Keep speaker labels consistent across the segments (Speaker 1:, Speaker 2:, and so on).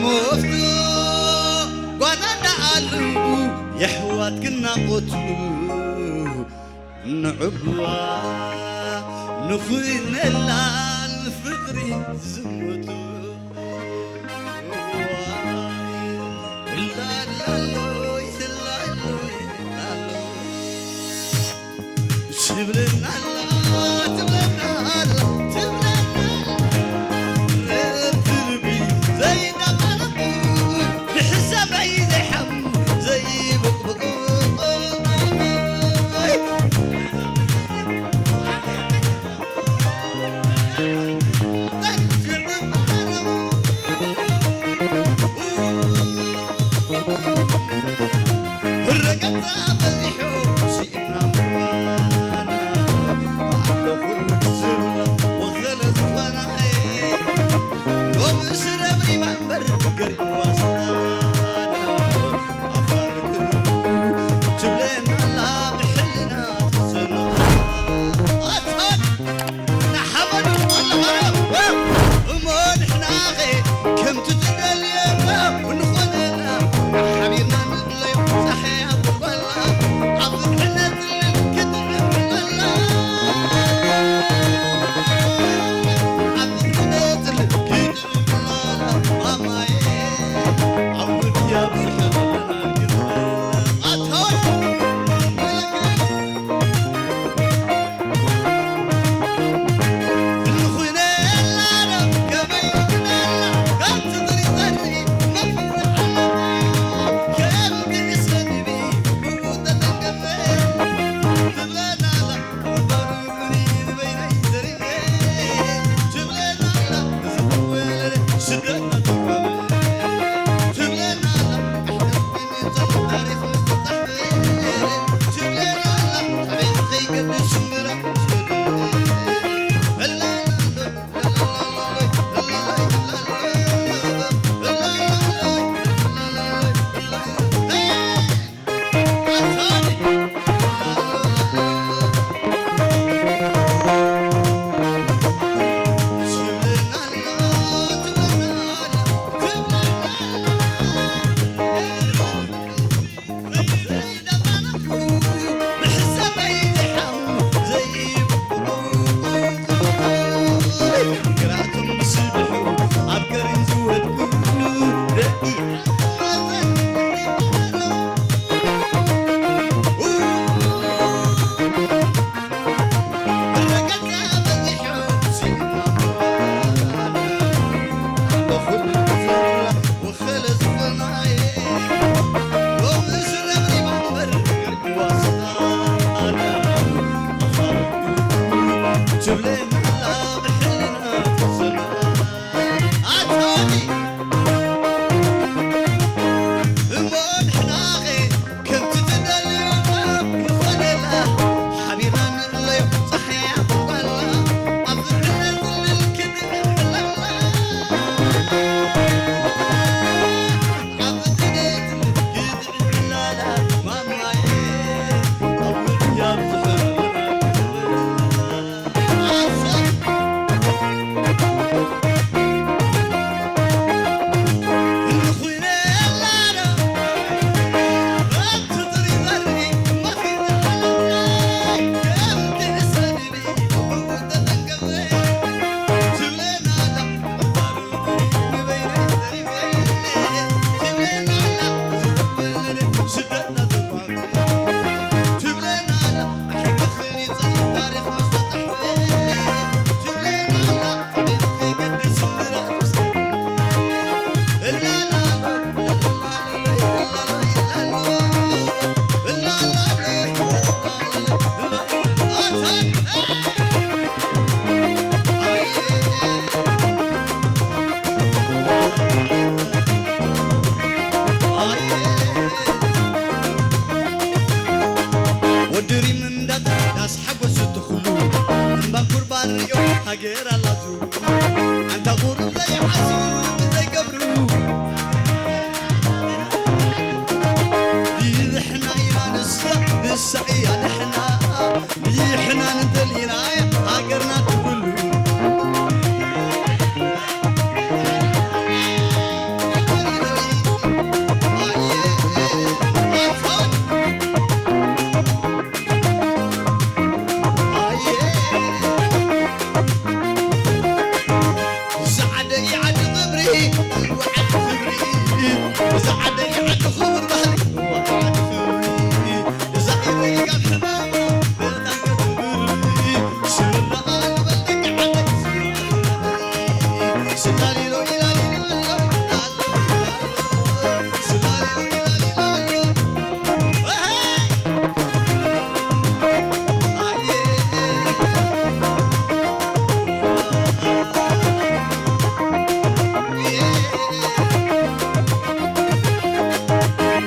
Speaker 1: مفتو وانا نعلو يحوات كنا قتلو نعقوا نخوين الفقري زمتو تبلنا الله تبلنا الله تبلنا تربي زي نقلبي بحساب عيد حم زي بقبق الرقم ذا كم تتقل يا ونخلنا حبيبنا من الليل صحيح والله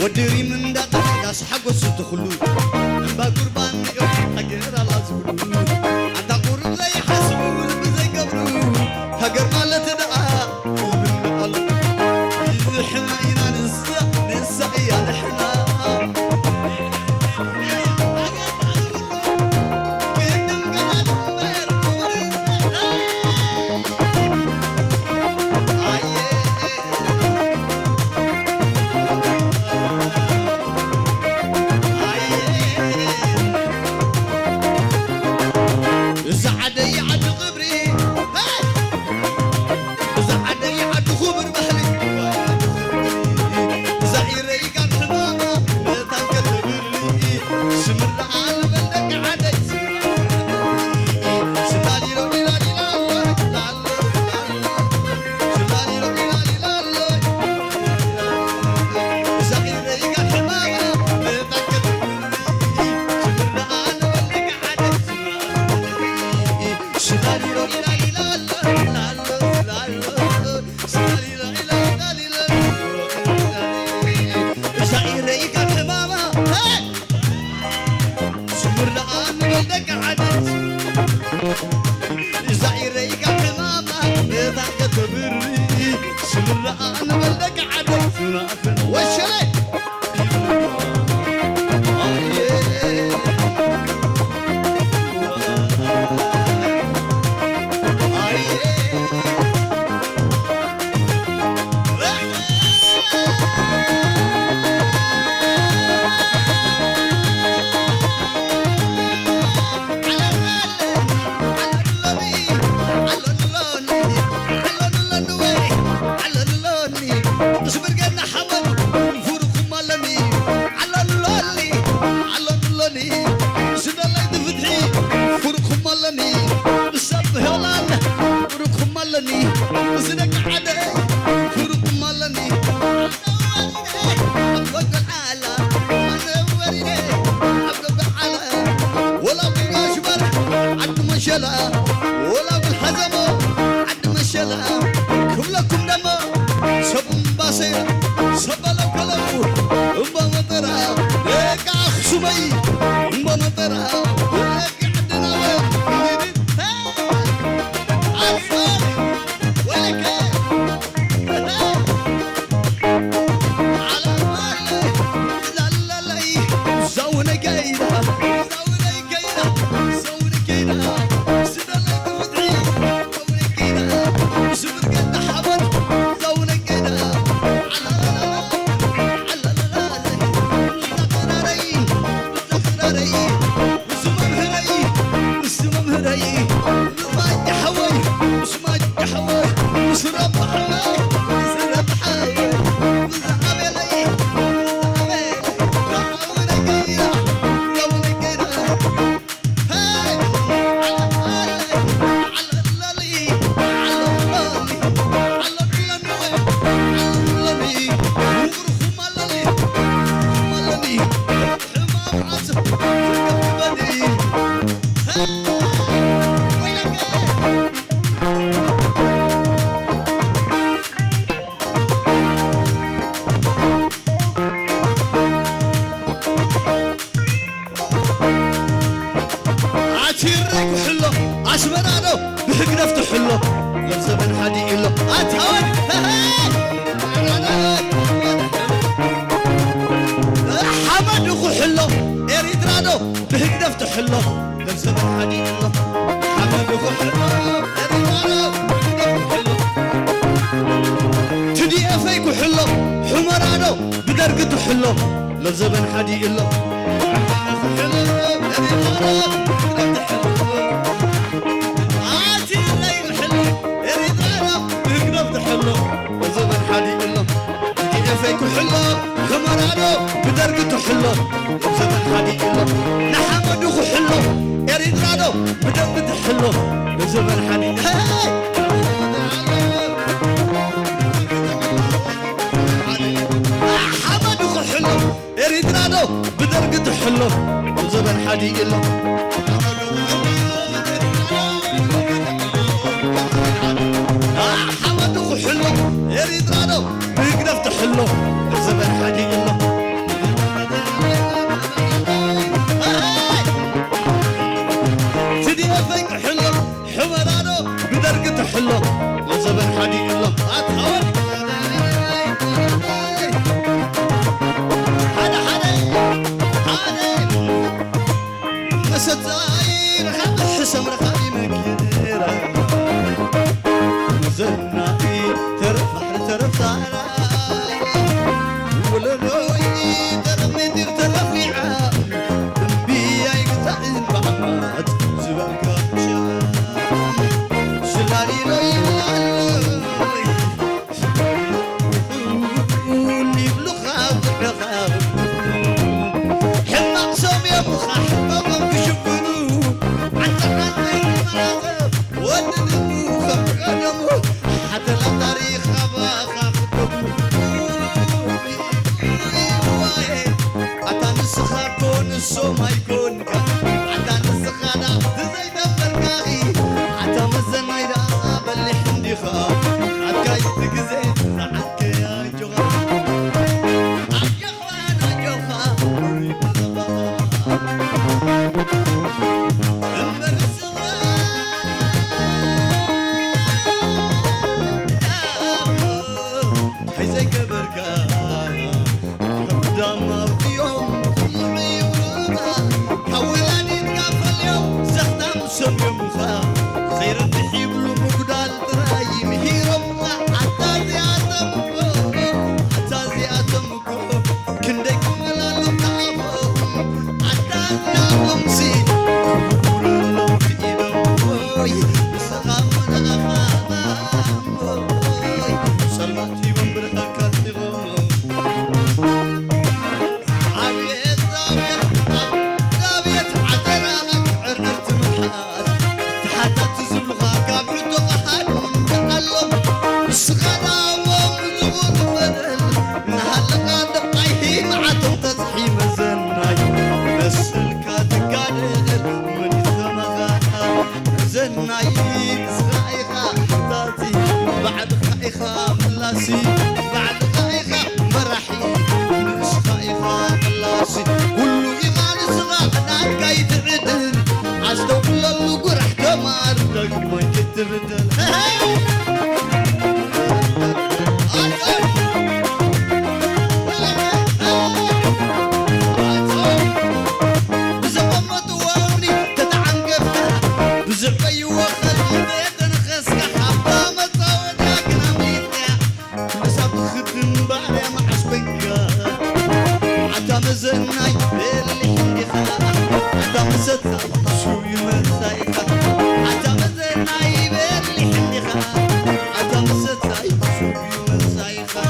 Speaker 1: ودري من دقة ناس حقو ستخلو با قربان يوم حقير الله زبلو عند قرب زي حسبو زي قبرو هقر مالت دقة ومن الله يزحنا إنا ننسى يا نحنا ولا بالحزمة عد مشلا كلكم دمو سبم باصير سبلو كلو أمبا مطرة ليك أخ سمي أمبا مطرة ليك عدنا وين عفوا ولك على مالي لا زونة قايدة زونة قايدة لزبن حدي إلا عاتي الليل حلو يريد غيره بقرب تحلو لزبن حدي إلا دي فيك حلو خمرانو بدرقته حلو لزبن حدي إلا نحمد أخو حلو يريد غيره بدرقته حلو لزبن حدي حمد أخو حلو يريد رادو بدرقة حلو وزبن حدي إلا حمد أخو حلو يريد رادو بقرفت حلو وزبن حدي إلا نسو ما يكون عدا نسخانا تزي دبركاي عدا مزناي دا بلي حندي خا عكاي تكزي عكا يا جوغا عجوخا عجوخا حيزي كبركا قدام اليوم حولاني تقافل يوم زختم سميمخا زير النحيب لمقدال تراي مهيرم عتازي عتمكو عتازي عتمكو كندك ملالو تعافو عتازي عتمسي كبورلو في إيدو بسخام لغفام سلمتي بمبرها كاتبو بعد خايخة مرحي مش خايخة خلاصي كله إيمان صغار ناك يتردل عزدو كله قرح تمار دق ما يتردل بزبما توامني تتعنقفها بزبي وخل بيت نخسك حبا ما تصودك نميتها باري مع سبنكا عتا مزناي اللي حندي خلاق عتا مزتا شوي مسايخا عتا مزناي اللي حندي خلاق عتا مزتا شوي مسايخا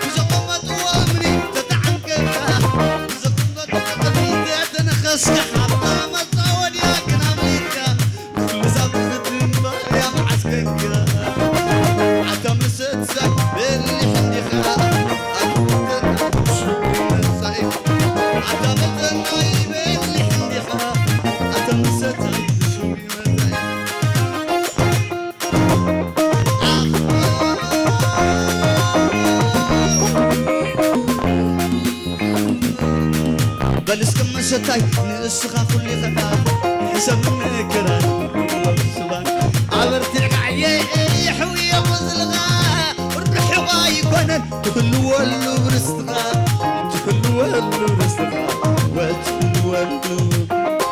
Speaker 1: بزقمة توامني تتعنكفها بزقمة توامني تتنخسك حبا ما تصود يا كناميتها كل زاب خدم باري مع سبنكا عتا مزتا اللي حندي خلاق بلسكم مشتاي نسخا كل خطاب حسب النكران عبرت عيي حويه مزلغا الروح واي كونن كل ولو برستغا كل ولو برستغا وتولو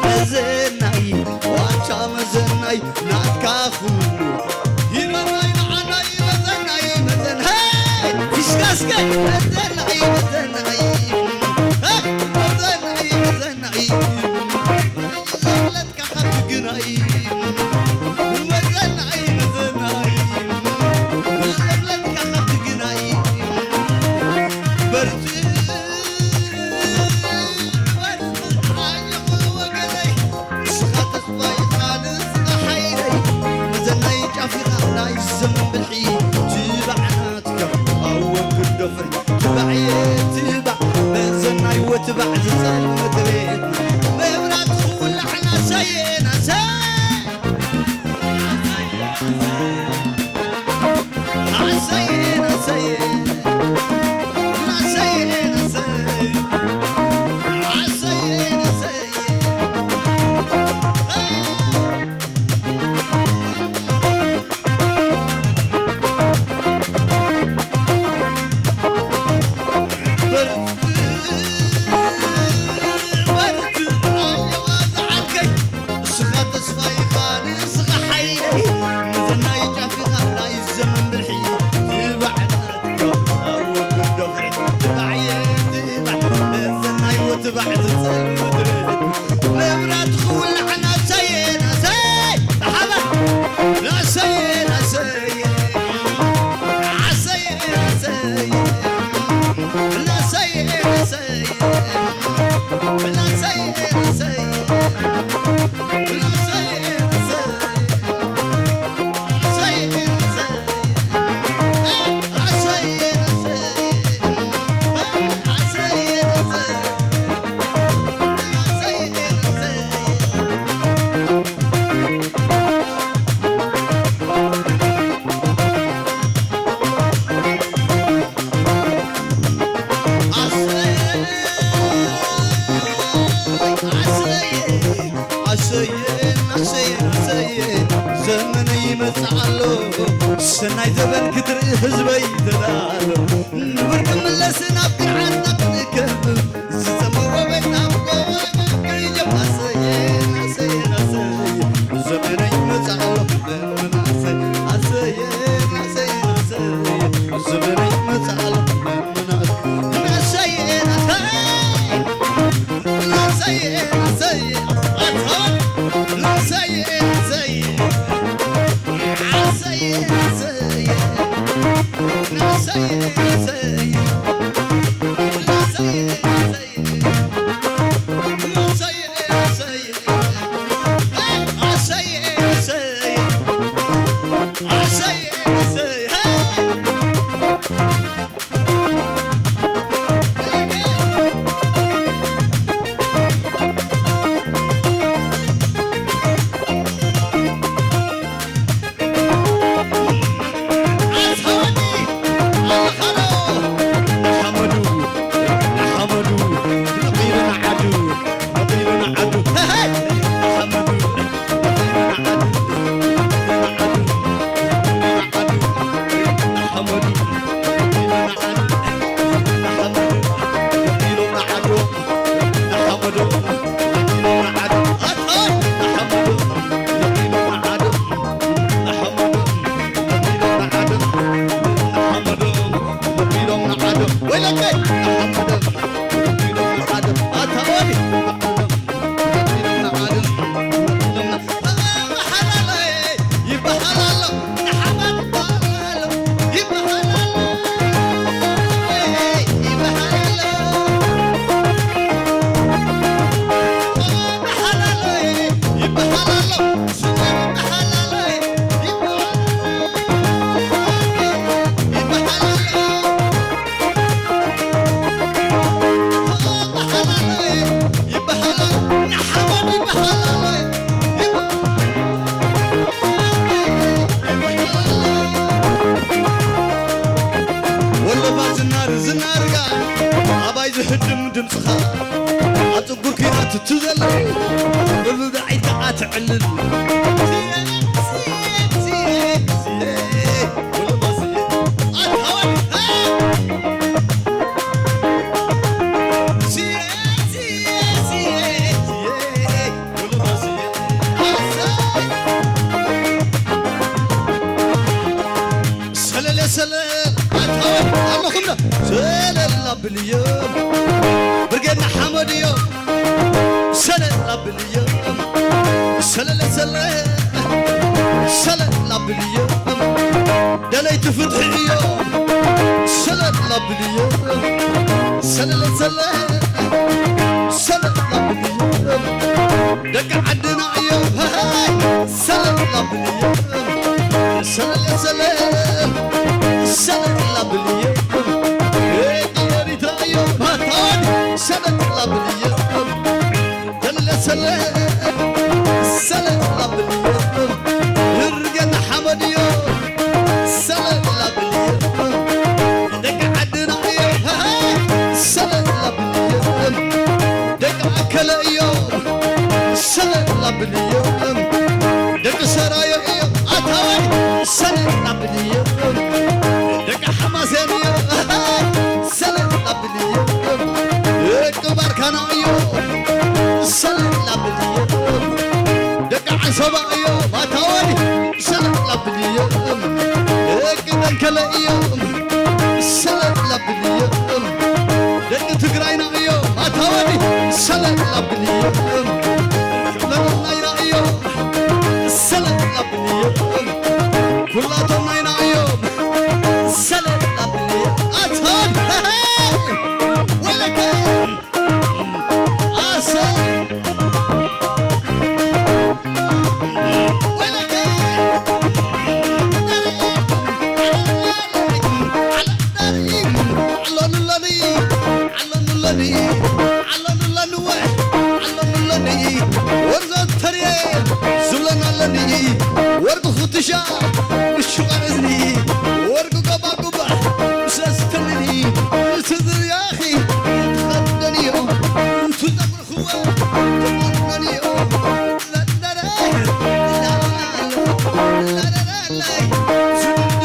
Speaker 1: مزناي واتشا مزناي ناتكافو يمناي معناي مزناي مزناي فيش كاسكاي مزناي مزناي مزناي مزناي زغلتك حب قناي مزناي مزناي زغلتك حب قناي برتي زمن بالحين تبعناتك أو كل دفري سناي زبن كتر حزبي تدالو نبرك ملسنا بقعنا بنكب زمرو بينا بقوي جب أسيين أسيين أسيين زمري مزعلو من أسيين أسيين أسيين أسيين زمري مزعلو من أسيين أسيين أسيين أسيين أسيين أسيين زهدم دمسخا أتقول كيات تزلل ببدعي تعتعلل باليوم برقنا حمد يوم سنة باليوم سنة باليوم دليت فتح اليوم سنة باليوم سنة باليوم دق عندنا يوم سنة باليوم سنة باليوم سنة باليوم دل سنة باليوم يرقنا حمد يوم سنة باليوم دق عدنا يوم سنة باليوم دق أكل يوم سنة باليوم دق سرايا يوم أتاني سنة باليوم دق حماسين يوم سنة باليوم كبر كان يوم سنة باليوم دق عصبة يوم أتاني سنة باليوم كذا كلا يوم سنة باليوم دق تقرأنا يوم أتاني سنة باليوم كلنا يوم سنة باليوم كلنا يوم سنة باليوم أتاني ورق خطشا وشو غرزني ورق قبا قبا مش استنني تذر يا اخي تخدني تذكر خوه تخدني لا لا لا لا لا لا لا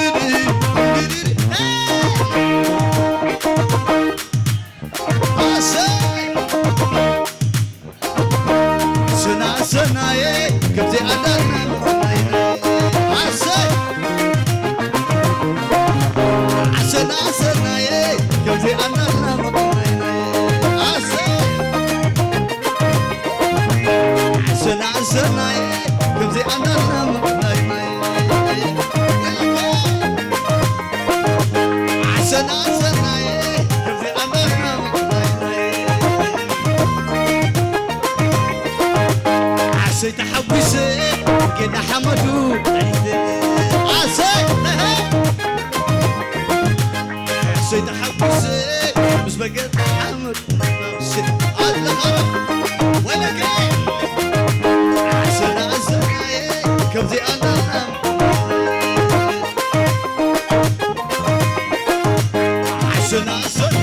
Speaker 1: كزي أنا عسنا عسنا كزي أنا عسنا عسنا كزي أنا عسيت حبسي كده حمدو عسيت حبسي بس بقيت حمد الله غلط ولا كيف عسنا عسنا كبدي أنا عسنا عسنا